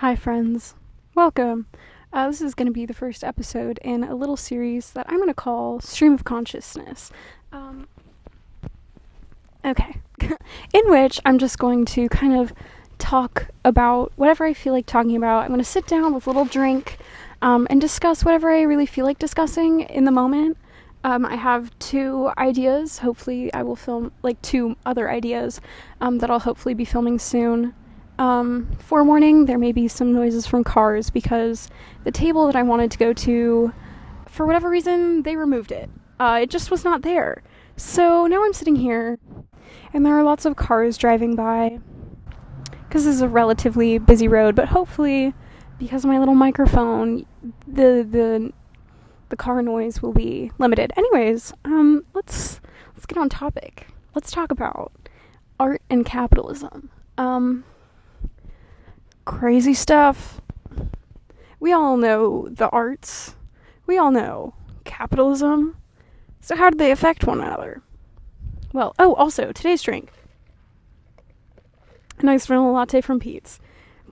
Hi, friends. Welcome. This is going to be the first episode in a little series that I'm going to call Stream of Consciousness. Okay. In which I'm just going to kind of talk about whatever I feel like talking about. I'm going to sit down with a little drink and discuss whatever I really feel like discussing in the moment. I have two ideas. Hopefully, I will film two other ideas that I'll hopefully be filming soon. Forewarning, there may be some noises from cars because the table that I wanted to go to, for whatever reason, they removed it. It just was not there. So now I'm sitting here, and there are lots of cars driving by, because this is a relatively busy road, but hopefully, because of my little microphone, the car noise will be limited. Anyways, let's get on topic. Let's talk about art and capitalism. Crazy stuff. We all know the arts. We all know capitalism. So how do they affect one another? Well, also, today's drink. A nice vanilla latte from Pete's.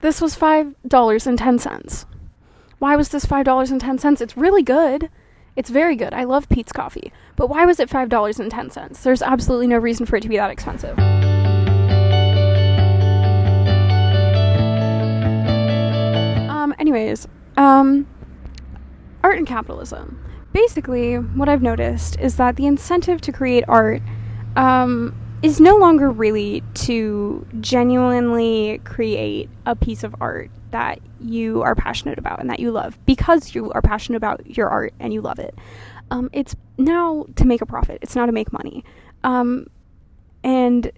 This was $5.10. Why was this $5.10? It's really good. It's very good. I love Pete's coffee. But why was it $5.10? There's absolutely no reason for it to be that expensive. Anyways, art and capitalism. Basically, what I've noticed is that the incentive to create art is no longer really to genuinely create a piece of art that you are passionate about and that you love because you are passionate about your art and you love it. It's now to make a profit. It's now to make money. And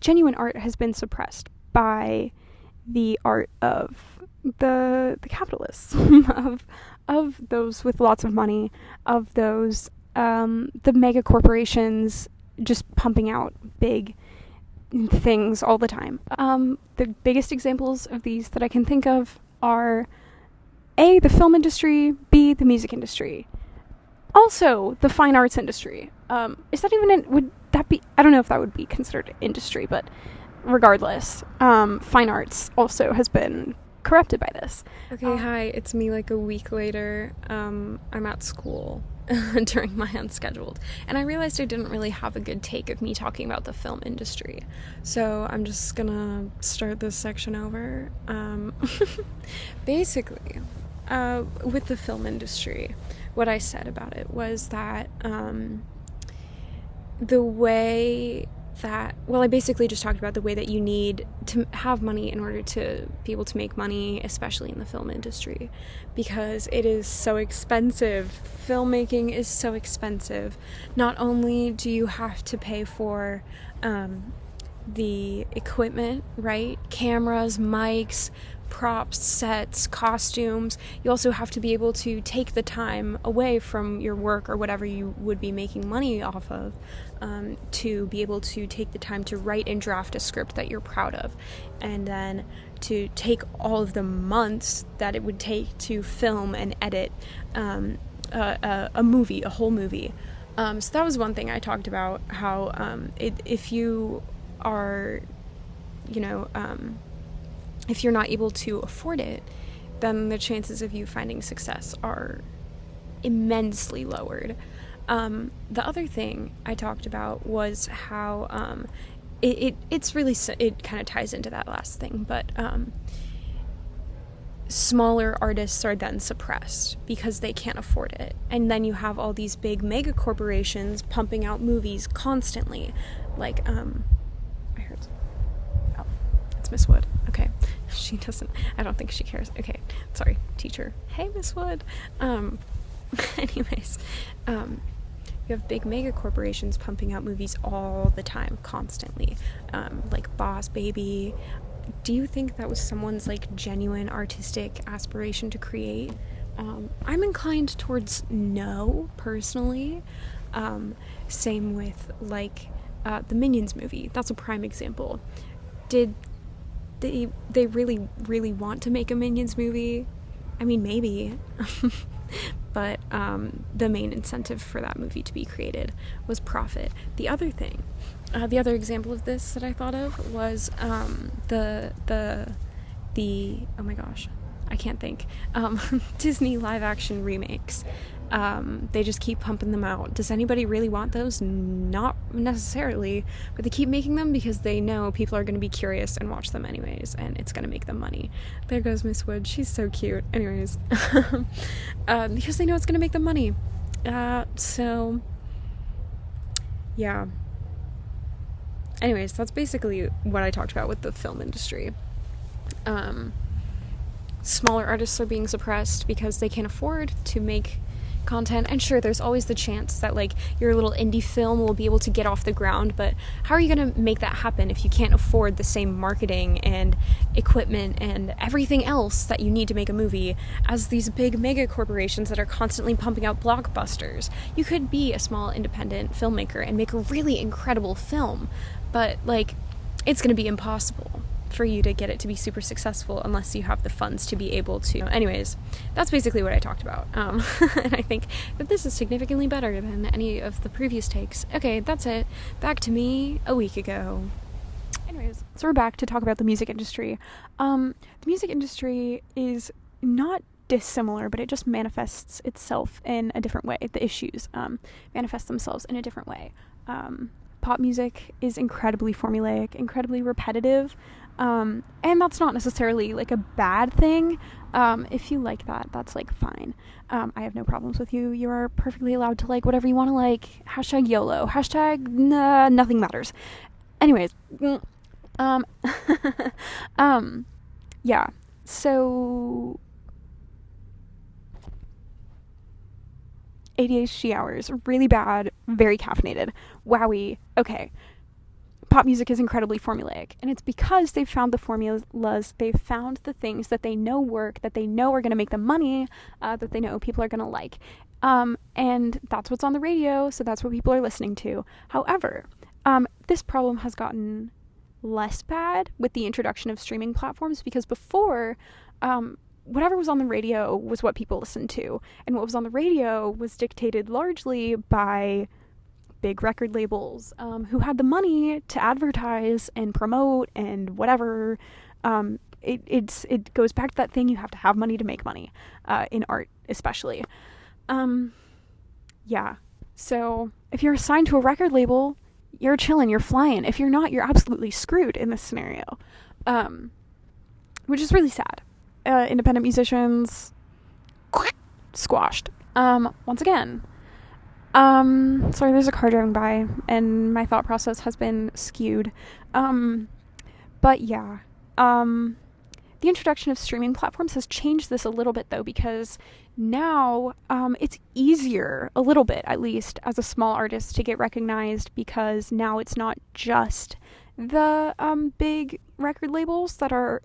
genuine art has been suppressed by the art of the capitalists, of those with lots of money, of those the mega corporations just pumping out big things all the time. The biggest examples of these that I can think of are A, the film industry, B, the music industry, also the fine arts industry. Is that even would that be? I don't know if that would be considered industry, but regardless, fine arts also has been corrupted by this. Okay, hi, it's me like a week later. I'm at school during my unscheduled, and I realized I didn't really have a good take of me talking about the film industry, so I'm just gonna start this section over. Basically, with the film industry, what I said about it was that I basically just talked about the way that you need to have money in order to be able to make money, especially in the film industry, because it is so expensive. Filmmaking is so expensive. Not only do you have to pay for the equipment, right? Cameras, mics, props, sets, costumes. You also have to be able to take the time away from your work or whatever you would be making money off of, to be able to take the time to write and draft a script that you're proud of, and then to take all of the months that it would take to film and edit a whole movie. So that was one thing I talked about, how if you are, if you're not able to afford it, then the chances of you finding success are immensely lowered. The other thing I talked about was how it kind of ties into that last thing, but smaller artists are then suppressed because they can't afford it. And then you have all these big mega corporations pumping out movies constantly. Like, I heard... Oh, it's Miss Wood. Okay. She doesn't... I don't think she cares. Okay. Sorry, teacher. Hey, Miss Wood. Anyways, you have big mega corporations pumping out movies all the time, constantly. Like Boss Baby. Do you think that was someone's genuine artistic aspiration to create? I'm inclined towards no, personally. Same with the Minions movie. That's a prime example. Did they really, really want to make a Minions movie? I mean, maybe. But the main incentive for that movie to be created was profit. The other thing The other example of this that I thought of was the oh my gosh, I can't think. Disney live action remakes. They just keep pumping them out. Does anybody really want those? Not necessarily, but they keep making them because they know people are going to be curious and watch them anyways, and it's going to make them money. There goes Miss Wood. She's so cute. Anyways, because they know it's going to make them money. So, yeah. Anyways, that's basically what I talked about with the film industry. Smaller artists are being suppressed because they can't afford to make content, and sure, there's always the chance that like your little indie film will be able to get off the ground, but how are you going to make that happen if you can't afford the same marketing and equipment and everything else that you need to make a movie as these big mega corporations that are constantly pumping out blockbusters? You could be a small independent filmmaker and make a really incredible film, but like it's going to be impossible for you to get it to be super successful unless you have the funds to be able to. Anyways, that's basically what I talked about. And I think that this is significantly better than any of the previous takes. Okay, that's it. Back to me a week ago. Anyways, so we're back to talk about the music industry. The music industry is not dissimilar, but it just manifests itself in a different way. The issues manifest themselves in a different way. Pop music is incredibly formulaic, incredibly repetitive, and that's not necessarily like a bad thing. If you like that, that's like fine. I have no problems with you. You are perfectly allowed to like whatever you want to like. Hashtag YOLO. Hashtag nothing matters. Anyways, yeah. So ADHD hours, really bad, very caffeinated. Wowie. Okay. Pop music is incredibly formulaic, and it's because they've found the formulas, they've found the things that they know work, that they know are going to make them money, that they know people are going to like. And that's what's on the radio, so that's what people are listening to. However, this problem has gotten less bad with the introduction of streaming platforms, because before, whatever was on the radio was what people listened to, and what was on the radio was dictated largely by big record labels who had the money to advertise and promote and whatever. It goes back to that thing, you have to have money to make money, in art especially. Yeah, so if you're assigned to a record label, you're chilling, you're flying. If you're not, you're absolutely screwed in this scenario, which is really sad. Independent musicians squashed. Once again, sorry, there's a car driving by and my thought process has been skewed. But yeah, the introduction of streaming platforms has changed this a little bit though, because now it's easier, a little bit at least, as a small artist to get recognized, because now it's not just the big record labels that are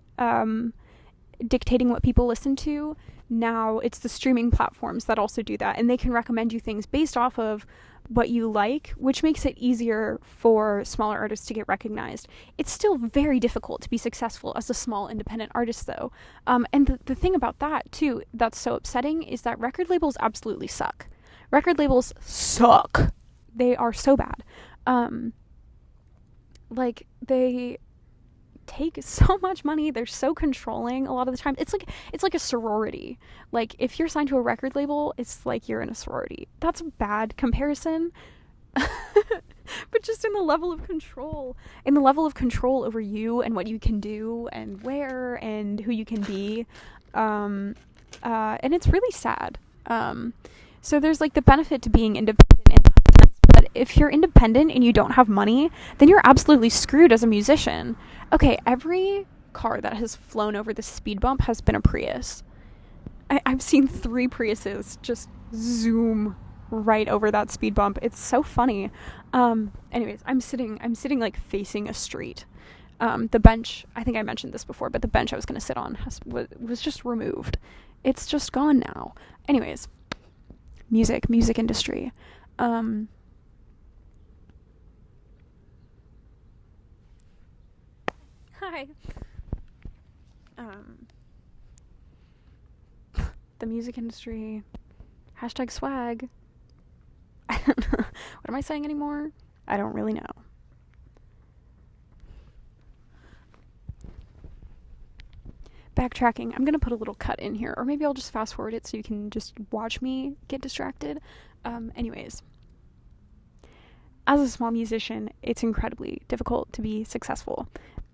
dictating what people listen to. Now it's the streaming platforms that also do that, and they can recommend you things based off of what you like, which makes it easier for smaller artists to get recognized. It's still very difficult to be successful as a small independent artist though, and the thing about that too that's so upsetting is that record labels absolutely suck. Record labels suck. They are so bad. Like, they take so much money, they're so controlling a lot of the time. It's like a sorority. Like, if you're signed to a record label, it's like you're in a sorority. That's a bad comparison. But just in the level of control over you and what you can do and where and who you can be, and it's really sad. So there's like the benefit to being independent in that sense, but if you're independent and you don't have money, then you're absolutely screwed as a musician. Okay, every car that has flown over the speed bump has been a Prius. I've seen 3 Priuses just zoom right over that speed bump. It's so funny. Anyways, I'm sitting like facing a street. The bench, I think I mentioned this before, but the bench I was going to sit on was just removed. It's just gone now. Anyways, music industry. Hi. The music industry. Hashtag swag. I don't know. What am I saying anymore? I don't really know. backtracking. I'm gonna put a little cut in here, or maybe I'll just fast forward it so you can just watch me get distracted. Anyways, as a small musician, it's incredibly difficult to be successful.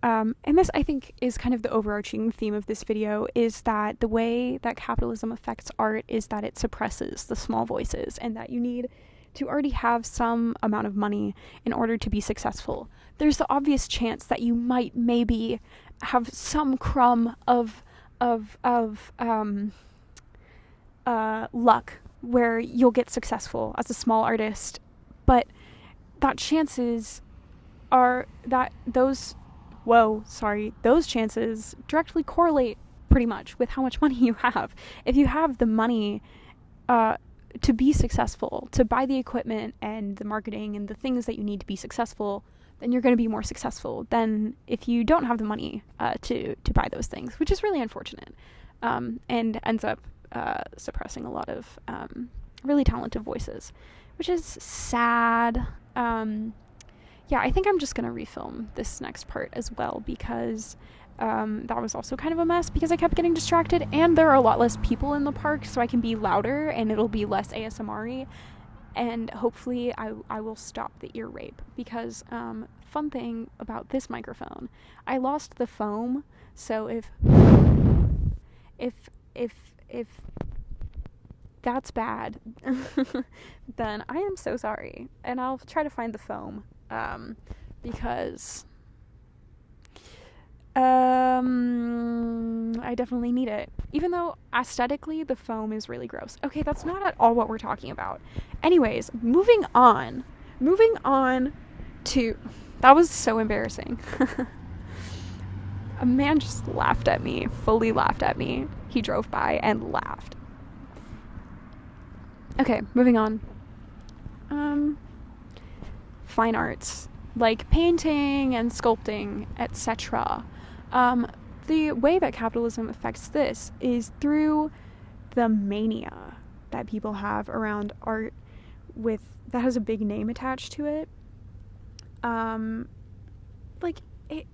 And this, I think, is kind of the overarching theme of this video, is that the way that capitalism affects art is that it suppresses the small voices, and that you need to already have some amount of money in order to be successful. There's the obvious chance that you might maybe have some crumb of luck where you'll get successful as a small artist, but that chances are that those chances directly correlate pretty much with how much money you have. If you have the money to be successful, to buy the equipment and the marketing and the things that you need to be successful, then you're going to be more successful than if you don't have the money to buy those things, which is really unfortunate, and ends up suppressing a lot of really talented voices, which is sad. Yeah, I think I'm just going to refilm this next part as well, because that was also kind of a mess because I kept getting distracted, and there are a lot less people in the park, so I can be louder and it'll be less ASMR-y, and hopefully I will stop the ear rape, because fun thing about this microphone, I lost the foam, so if that's bad, then I am so sorry, and I'll try to find the foam, because I definitely need it, even though aesthetically the foam is really gross. Okay, that's not at all what we're talking about. Anyways, moving on to, that was so embarrassing. A man just laughed at me, fully laughed at me. He drove by and laughed. Okay, moving on. Fine arts, like painting and sculpting, etc. The way that capitalism affects this is through the mania that people have around art that has a big name attached to it.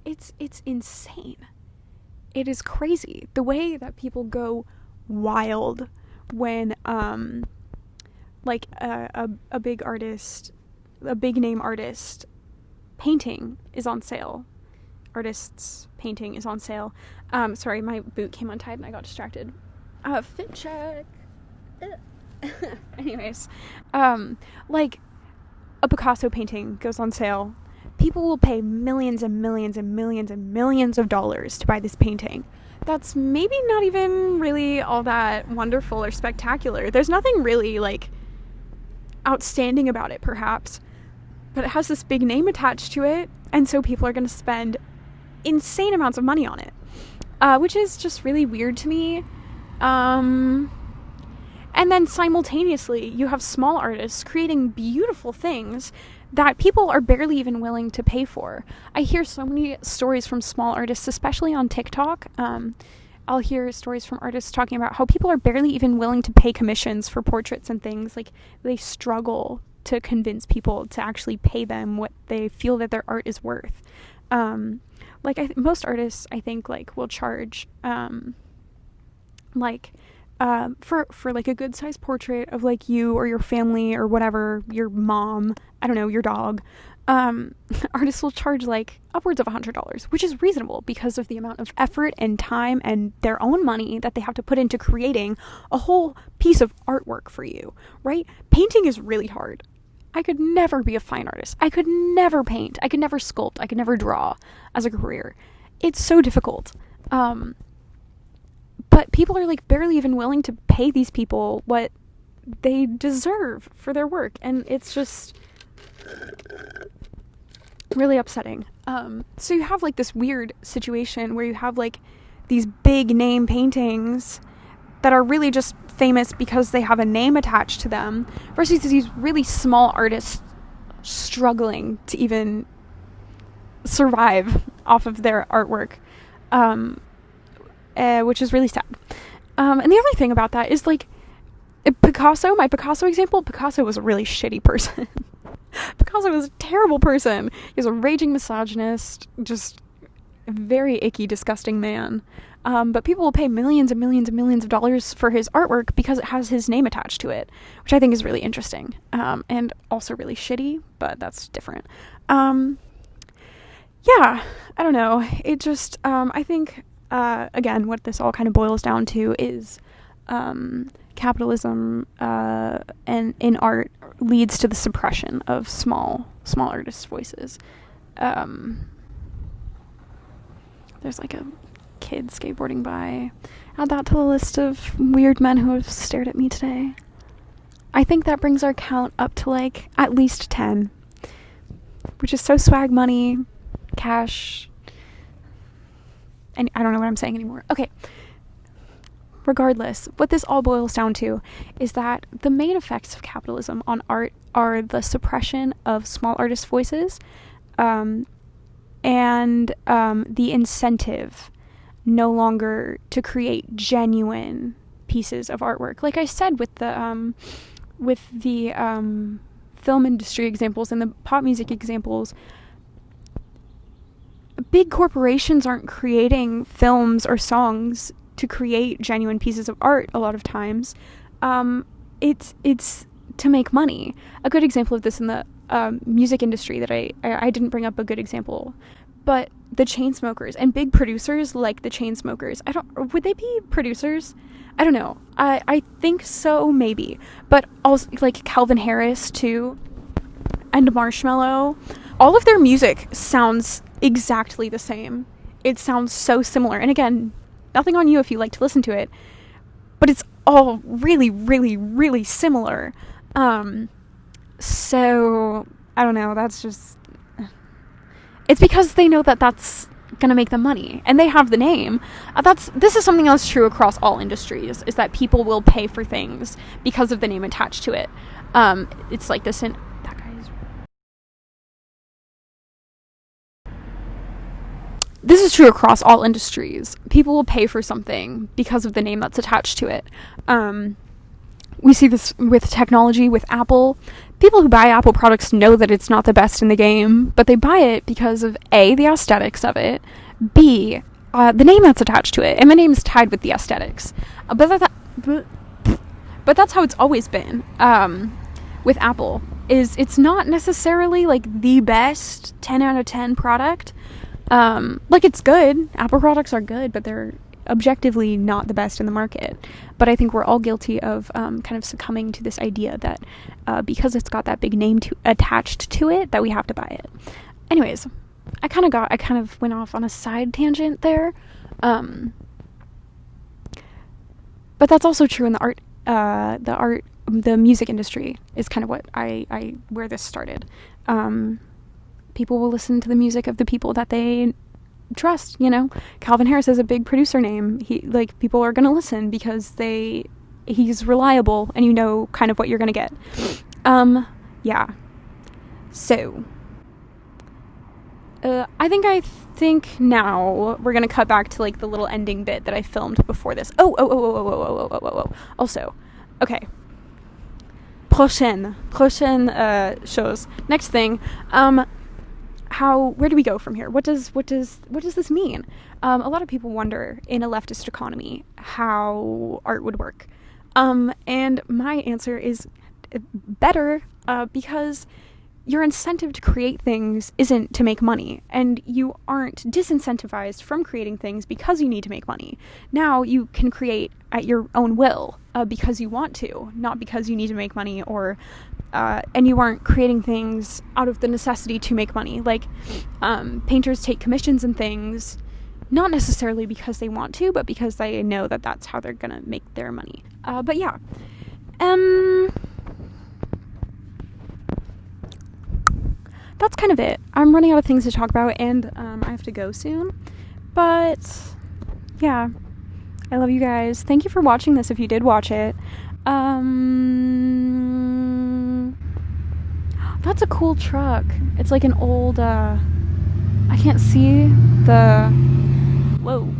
It's insane. It is crazy the way that people go wild when a big artist, a big name artist painting is on sale. Artist's painting is on sale. Sorry, my boot came untied and I got distracted. Fit check. Anyways, like a Picasso painting goes on sale. People will pay millions and millions and millions and millions of dollars to buy this painting. That's maybe not even really all that wonderful or spectacular. There's nothing really, like, outstanding about it, perhaps. But it has this big name attached to it, and so people are going to spend insane amounts of money on it. Which is just really weird to me. And then simultaneously, you have small artists creating beautiful things that people are barely even willing to pay for. I hear so many stories from small artists, especially on TikTok. I'll hear stories from artists talking about how people are barely even willing to pay commissions for portraits and things. Like, they struggle to convince people to actually pay them what they feel that their art is worth. Most artists, I think, like, will charge, for like a good sized portrait of like you or your family or whatever, your mom, I don't know, your dog, artists will charge like upwards of $100, which is reasonable because of the amount of effort and time and their own money that they have to put into creating a whole piece of artwork for you, right? Painting is really hard. I could never be a fine artist. I could never paint. I could never sculpt. I could never draw as a career. It's so difficult. But people are like barely even willing to pay these people what they deserve for their work. And it's just really upsetting. So you have like this weird situation where you have like these big name paintings that are really just famous because they have a name attached to them, versus these really small artists struggling to even survive off of their artwork. Which is really sad. And the other thing about that is, like, Picasso, my Picasso example, Picasso was a really shitty person. Picasso was a terrible person. He was a raging misogynist, just a very icky, disgusting man. But people will pay millions and millions and millions of dollars for his artwork because it has his name attached to it, which I think is really interesting, and also really shitty, but that's different. Yeah, I don't know. It just, I think, again, what this all kind of boils down to is capitalism and in art leads to the suppression of small artists' voices. There's like a kid skateboarding by. Add that to the list of weird men who have stared at me today. I think that brings our count up to like at least 10, which is so swag money, cash, and I don't know what I'm saying anymore. Okay. Regardless, what this all boils down to is that the main effects of capitalism on art are the suppression of small artists' voices, and the incentive no longer to create genuine pieces of artwork. Like I said with the film industry examples and the pop music examples, big corporations aren't creating films or songs to create genuine pieces of art a lot of times. It's to make money. A good example of this in the music industry that I didn't bring up a good example, but the Chainsmokers and big producers like the Chainsmokers. Would they be producers? I don't know. I think so, maybe. But also like Calvin Harris too, and Marshmello. All of their music sounds exactly the same. It sounds so similar. And again, nothing on you if you like to listen to it, but it's all really, really, really similar. So I don't know. That's just, it's because they know that that's gonna make them money, and they have the name. This is something else true across all industries, is that people will pay for things because of the name attached to it. It's like this in that guy's. This is true across all industries. People will pay for something because of the name that's attached to it. We see this with technology, with Apple. People who buy Apple products know that it's not the best in the game, but they buy it because of A, the aesthetics of it, B, the name that's attached to it, and the name is tied with the aesthetics. But that's how it's always been with Apple. It's not necessarily like the best 10 out of 10 product. Like, it's good. Apple products are good, but they're objectively not the best in the market. But I think we're all guilty of kind of succumbing to this idea that because it's got that big name attached to it, that we have to buy it. Anyways, I kind of went off on a side tangent there. But that's also true in the music industry is kind of what where this started. People will listen to the music of the people that they trust, you know. Calvin Harris is a big producer name. People are gonna listen because he's reliable, and you know kind of what you're gonna get. Yeah. So I think now we're gonna cut back to like the little ending bit that I filmed before this. Oh. Also, okay. Prochaine shows. Next thing. Where do we go from here? What does this mean? A lot of people wonder in a leftist economy how art would work. And my answer is better, because your incentive to create things isn't to make money, and you aren't disincentivized from creating things because you need to make money. Now you can create at your own will, because you want to, not because you need to make money, or and you aren't creating things out of the necessity to make money. Like, painters take commissions and things, not necessarily because they want to, but because they know that that's how they're gonna make their money. But yeah. That's kind of it. I'm running out of things to talk about, and I have to go soon. But yeah, I love you guys. Thank you for watching this if you did watch it. That's a cool truck. It's like an old, I can't see the, whoa.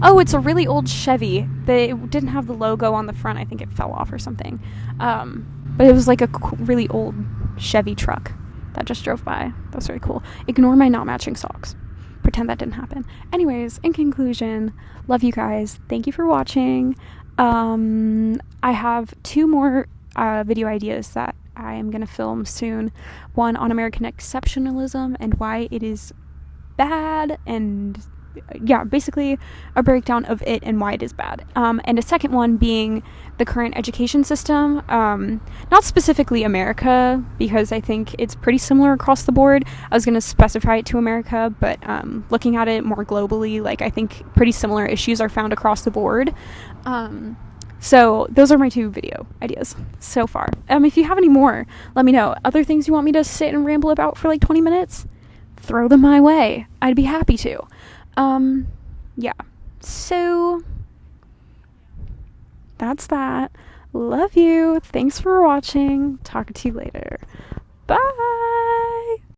Oh, it's a really old Chevy. It didn't have the logo on the front. I think it fell off or something. But it was like a really old Chevy truck that just drove by. That was very cool. Ignore my not matching socks. Pretty pretend that didn't happen. Anyways, in conclusion, love you guys. Thank you for watching. I have 2 more video ideas that I am going to film soon. One on American exceptionalism and why it is bad, and yeah, basically a breakdown of it and why it is bad. And a second one being the current education system, not specifically America, because I think it's pretty similar across the board. I was going to specify it to America, but looking at it more globally, like, I think pretty similar issues are found across the board. So those are my 2 video ideas so far. If you have any more, let me know. Other things you want me to sit and ramble about for like 20 minutes? Throw them my way. I'd be happy to. Yeah. So that's that. Love you. Thanks for watching. Talk to you later. Bye.